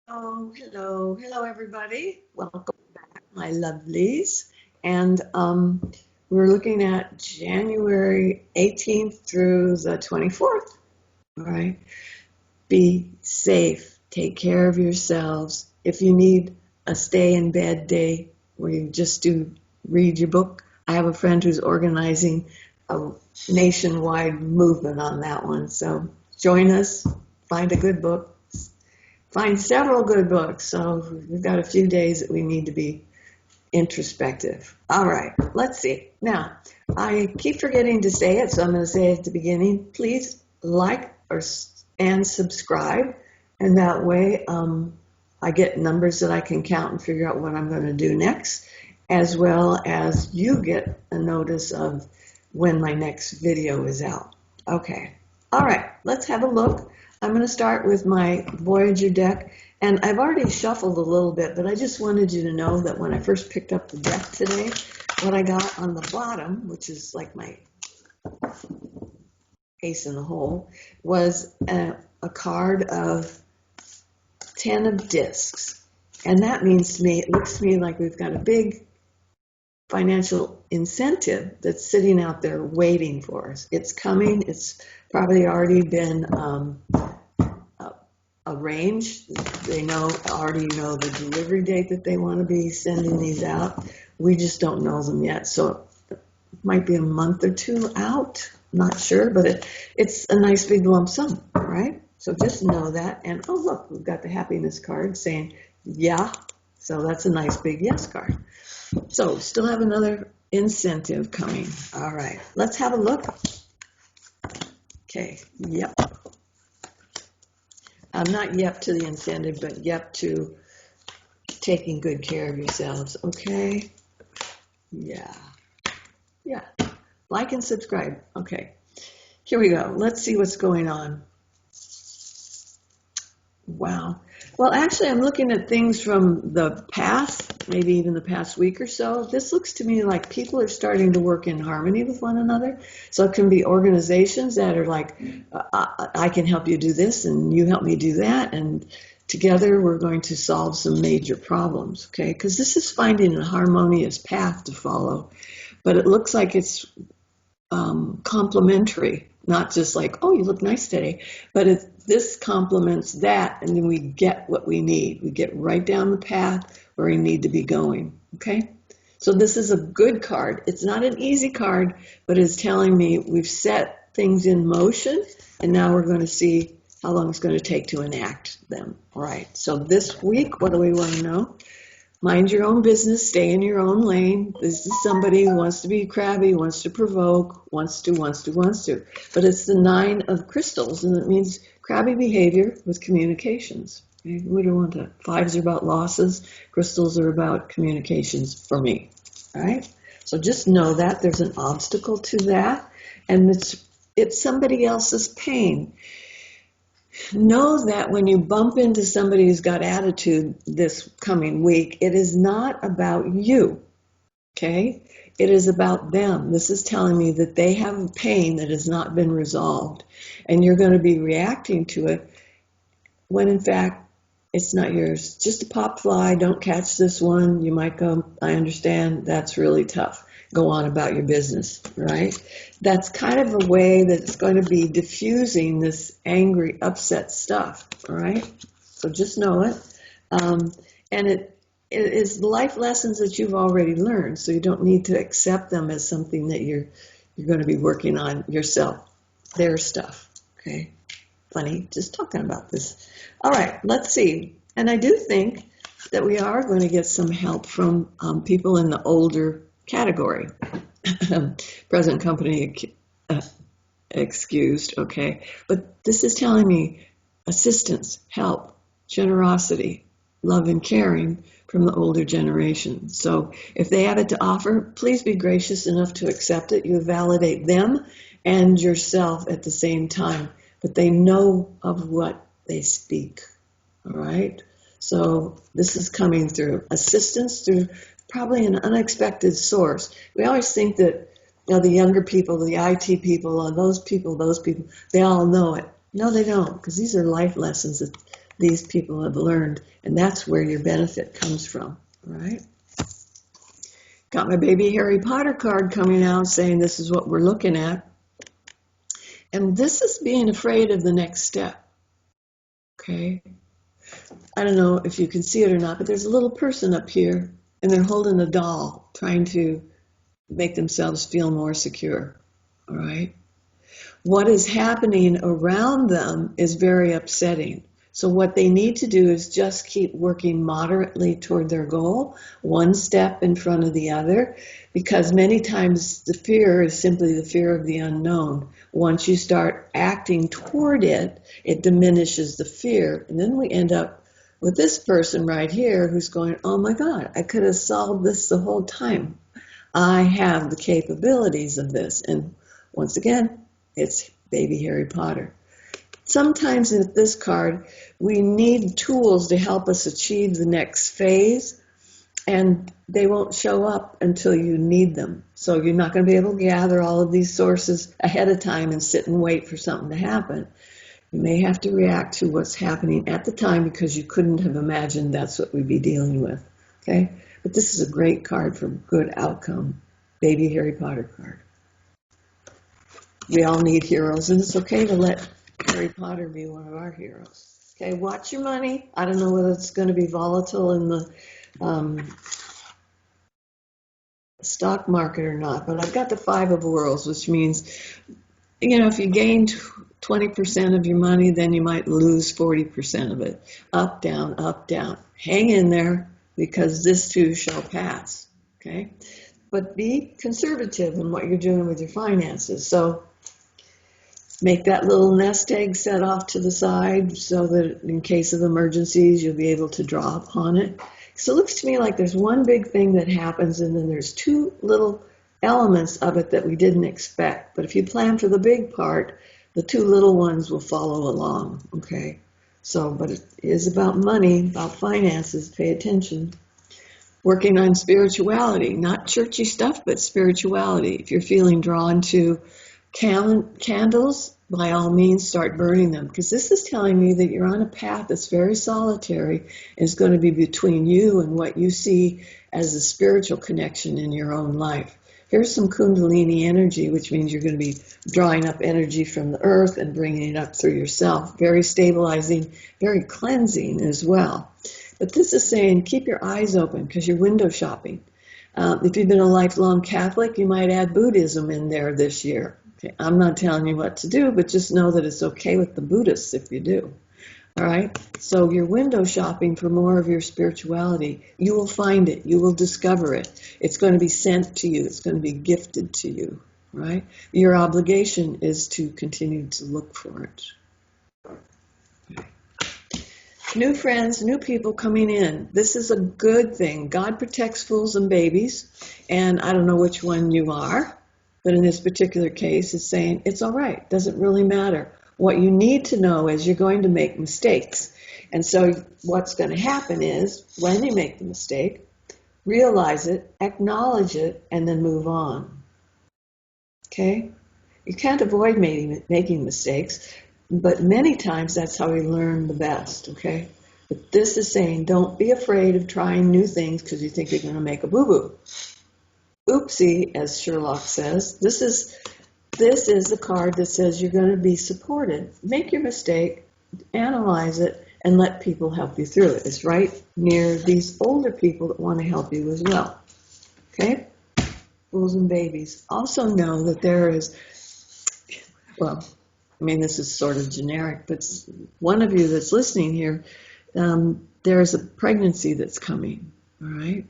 Oh, hello, everybody. Welcome back, my lovelies. And we're looking at January 18th through the 24th. All right. Be safe. Take care of yourselves. If you need a stay in bed day where you just do read your book, I have a friend who's organizing a nationwide movement on that one. So join us, find a good book, find several good books. So we've got a few days that we need to be introspective. All right, let's see. Now, I keep forgetting to say it, so I'm going to say it at the beginning. Please like and subscribe, and that way I get numbers that I can count and figure out what I'm going to do next, as well as you get a notice of when my next video is out. Okay. All right, let's have a look. I'm going to start with my Voyager deck, and I've already shuffled a little bit, but I just wanted you to know that when I first picked up the deck today, what I got on the bottom, which is like my ace in the hole, was a card of 10 of discs. And that means to me, it looks to me like we've got a big financial incentive that's sitting out there waiting for us. It's coming. It's probably already been arranged. They already know the delivery date that they want to be sending these out. We just don't know them yet. So it might be a month or two out. Not sure, but it's a nice big lump sum, right? So just know that. And oh, look, we've got the happiness card saying, yeah. So that's a nice big yes card. So still have another incentive coming. All right, let's have a look. Okay, yep. Not yep to the incentive, but yep to taking good care of yourselves, okay? Yeah. Like and subscribe. Okay, here we go. Let's see what's going on. Wow. Well, actually, I'm looking at things from the past, maybe even the past week or so. This looks to me like people are starting to work in harmony with one another. So it can be organizations that are like, I can help you do this and you help me do that. And together we're going to solve some major problems, okay? Because this is finding a harmonious path to follow. But it looks like it's complementary, not just like, oh, you look nice today, but this complements that, and then we get what we need. We get right down the path where we need to be going, okay? So this is a good card. It's not an easy card, but it's telling me we've set things in motion, and now we're going to see how long it's going to take to enact them. All right, so this week, what do we want to know? Mind your own business, stay in your own lane. This is somebody who wants to be crabby, wants to provoke, wants to. But it's the 9 of crystals, and it means crabby behavior with communications. Okay? We don't want that. 5s are about losses. Crystals are about communications for me. All right? So just know that there's an obstacle to that, and it's somebody else's pain. Know that when you bump into somebody who's got attitude this coming week, it is not about you, okay? It is about them. This is telling me that they have a pain that has not been resolved, and you're going to be reacting to it when, in fact, it's not yours. Just a pop fly, don't catch this one. You might go, I understand, that's really tough. Go on about your business, right? That's kind of a way that it's going to be diffusing this angry, upset stuff, all right? So just know it. And it is life lessons that you've already learned, so you don't need to accept them as something that you're going to be working on yourself. Their stuff, okay? Funny, just talking about this. All right, let's see. And I do think that we are going to get some help from people in the older category. Present company excused, okay? But this is telling me assistance, help, generosity, love and caring from the older generation. So if they have it to offer, please be gracious enough to accept it. You validate them and yourself at the same time, but they know of what they speak, all right? So this is coming through assistance through probably an unexpected source. We always think that the younger people, the IT people, those people, they all know it. No, they don't, because these are life lessons that these people have learned, and that's where your benefit comes from, right? Got my baby Harry Potter card coming out saying this is what we're looking at. And this is being afraid of the next step, okay? I don't know if you can see it or not, but there's a little person up here, and they're holding a doll, trying to make themselves feel more secure, all right? What is happening around them is very upsetting. So what they need to do is just keep working moderately toward their goal, one step in front of the other, because many times the fear is simply the fear of the unknown. Once you start acting toward it, it diminishes the fear. And then we end up with this person right here who's going, oh my God, I could have solved this the whole time. I have the capabilities of this. And once again, it's baby Harry Potter. Sometimes with this card, we need tools to help us achieve the next phase, and they won't show up until you need them. So you're not going to be able to gather all of these sources ahead of time and sit and wait for something to happen. You may have to react to what's happening at the time because you couldn't have imagined that's what we'd be dealing with. Okay? But this is a great card for good outcome. Baby Harry Potter card. We all need heroes, and it's okay to let Harry Potter be one of our heroes. Okay, watch your money. I don't know whether it's going to be volatile in the stock market or not, but I've got the 5 of Worlds, which means, you know, if you gain 20% of your money, then you might lose 40% of it. Up, down, up, down. Hang in there, because this too shall pass. Okay, but be conservative in what you're doing with your finances. So make that little nest egg set off to the side so that in case of emergencies, you'll be able to draw upon it. So it looks to me like there's one big thing that happens, and then there's 2 little elements of it that we didn't expect. But if you plan for the big part, the 2 little ones will follow along, okay? So, but it is about money, about finances. Pay attention. Working on spirituality, not churchy stuff, but spirituality. If you're feeling drawn to candles, by all means start burning them, because this is telling me that you're on a path that's very solitary and is going to be between you and what you see as a spiritual connection in your own life. Here's some Kundalini energy, which means you're going to be drawing up energy from the earth and bringing it up through yourself. Very stabilizing, very cleansing as well. But this is saying keep your eyes open because you're window shopping. If you've been a lifelong Catholic, you might add Buddhism in there this year. Okay, I'm not telling you what to do, but just know that it's okay with the Buddhists if you do. All right? So you're window shopping for more of your spirituality. You will find it. You will discover it. It's going to be sent to you. It's going to be gifted to you. Right? Your obligation is to continue to look for it. Okay. New friends, new people coming in. This is a good thing. God protects fools and babies, and I don't know which one you are. But in this particular case, it's saying it's all right. Doesn't really matter. What you need to know is you're going to make mistakes. And so what's going to happen is when you make the mistake, realize it, acknowledge it, and then move on. Okay? You can't avoid making mistakes, but many times that's how we learn the best. Okay? But this is saying don't be afraid of trying new things because you think you're going to make a boo-boo. Oopsie, as Sherlock says, this is the card that says you're going to be supported. Make your mistake, analyze it, and let people help you through it. It's right near these older people that want to help you as well. Okay? Fools and babies. Also know that there is, well, I mean, this is sort of generic, but one of you that's listening here, there is a pregnancy that's coming, all right?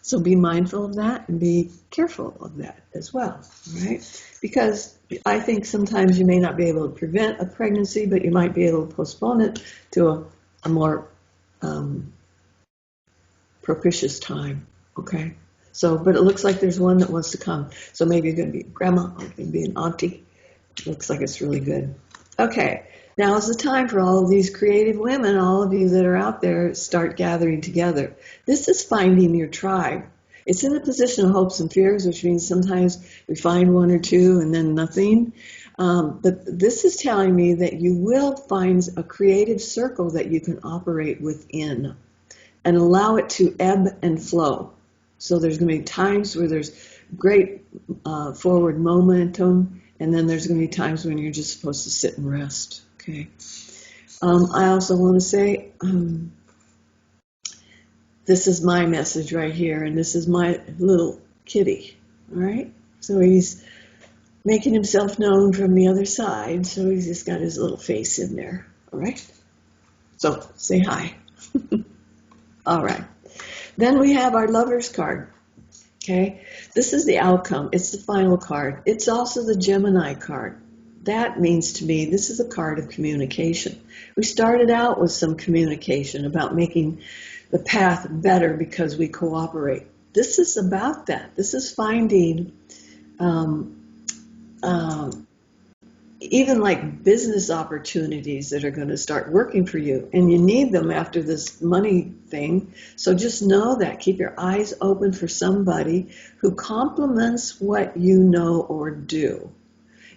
So be mindful of that and be careful of that as well, right? Because I think sometimes you may not be able to prevent a pregnancy, but you might be able to postpone it to a more propitious time, okay? So, but it looks like there's one that wants to come. So maybe you're going to be grandma, or you're going to be an auntie. It looks like it's really good. Okay, now is the time for all of these creative women, all of you that are out there, start gathering together. This is finding your tribe. It's in a position of hopes and fears, which means sometimes we find one or two and then nothing. But this is telling me that you will find a creative circle that you can operate within and allow it to ebb and flow. So there's going to be times where there's great forward momentum, and then there's going to be times when you're just supposed to sit and rest. Okay. I also want to say, this is my message right here, and this is my little kitty. All right. So he's making himself known from the other side. So he's just got his little face in there. All right. So say hi. All right. Then we have our Lover's card. Okay. This is the outcome. It's the final card. It's also the Gemini card. That means to me, this is a card of communication. We started out with some communication about making the path better because we cooperate. This is about that. This is finding even like business opportunities that are going to start working for you. And you need them after this money thing. So just know that. Keep your eyes open for somebody who complements what you know or do.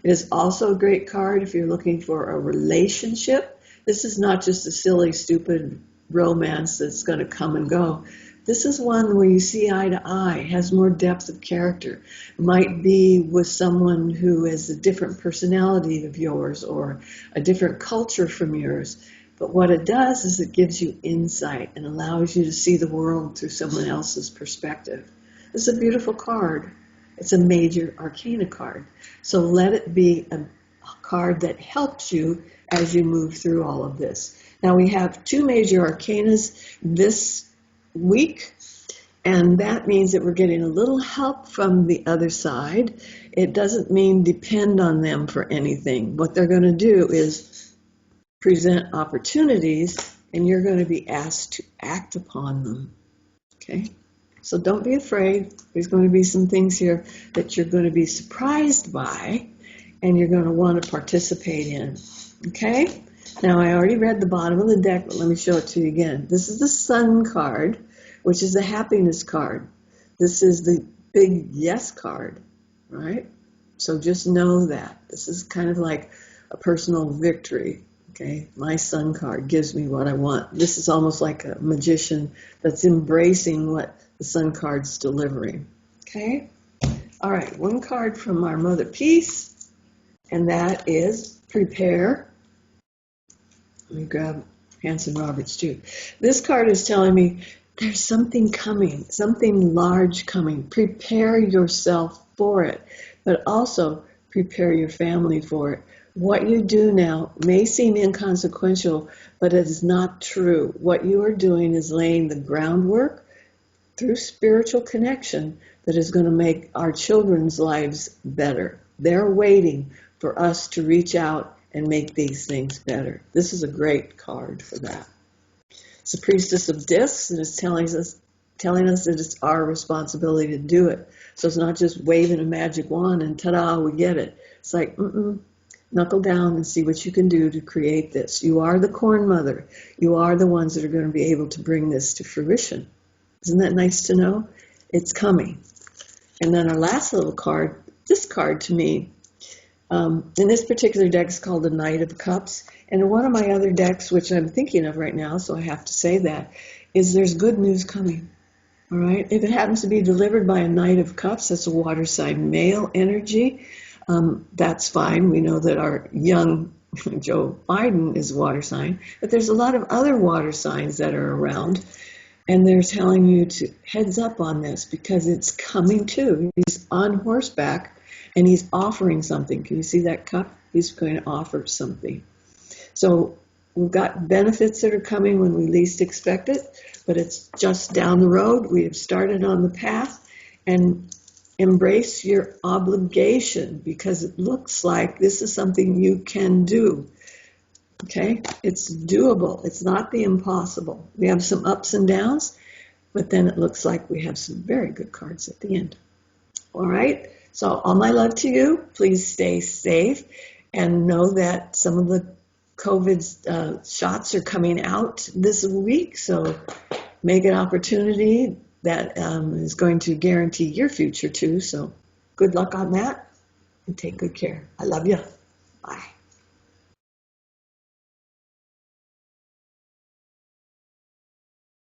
It is also a great card if you're looking for a relationship. This is not just a silly, stupid romance that's going to come and go. This is one where you see eye to eye, has more depth of character. Might be with someone who has a different personality of yours or a different culture from yours. But what it does is it gives you insight and allows you to see the world through someone else's perspective. It's a beautiful card. It's a major arcana card. So let it be a card that helps you as you move through all of this. Now we have 2 major arcanas this week, and that means that we're getting a little help from the other side. It doesn't mean depend on them for anything. What they're going to do is present opportunities, and you're going to be asked to act upon them. Okay? So don't be afraid. There's going to be some things here that you're going to be surprised by, and you're going to want to participate in. Okay? Now, I already read the bottom of the deck, but let me show it to you again. This is the Sun card, which is the happiness card. This is the big yes card, right? So just know that. This is kind of like a personal victory, okay? My Sun card gives me what I want. This is almost like a magician that's embracing what the Sun card's delivering, okay? All right, one card from our Mother Peace, and that is prepare. Let me grab Hanson Roberts too. This card is telling me there's something coming, something large coming. Prepare yourself for it, but also prepare your family for it. What you do now may seem inconsequential, but it is not true. What you are doing is laying the groundwork through spiritual connection that is going to make our children's lives better. They're waiting for us to reach out and make these things better. This is a great card for that. It's the Priestess of Discs, and it's telling us that it's our responsibility to do it. So it's not just waving a magic wand and ta-da, we get it. It's like, knuckle down and see what you can do to create this. You are the Corn Mother. You are the ones that are going to be able to bring this to fruition. Isn't that nice to know? It's coming. And then our last little card, this card to me, in this particular deck is called the Knight of Cups. And in one of my other decks, which I'm thinking of right now, so I have to say that, is there's good news coming. All right? If it happens to be delivered by a Knight of Cups, that's a water sign male energy, that's fine. We know that our young Joe Biden is a water sign, but there's a lot of other water signs that are around, and they're telling you to heads up on this because it's coming too. He's on horseback, and he's offering something. Can you see that cup? He's going to offer something. So we've got benefits that are coming when we least expect it, but it's just down the road. We have started on the path, and embrace your obligation because it looks like this is something you can do. Okay? It's doable. It's not the impossible. We have some ups and downs, but then it looks like we have some very good cards at the end. All right? So all my love to you. Please stay safe and know that some of the COVID shots are coming out this week. So make an opportunity that is going to guarantee your future too. So good luck on that and take good care. I love you. Bye.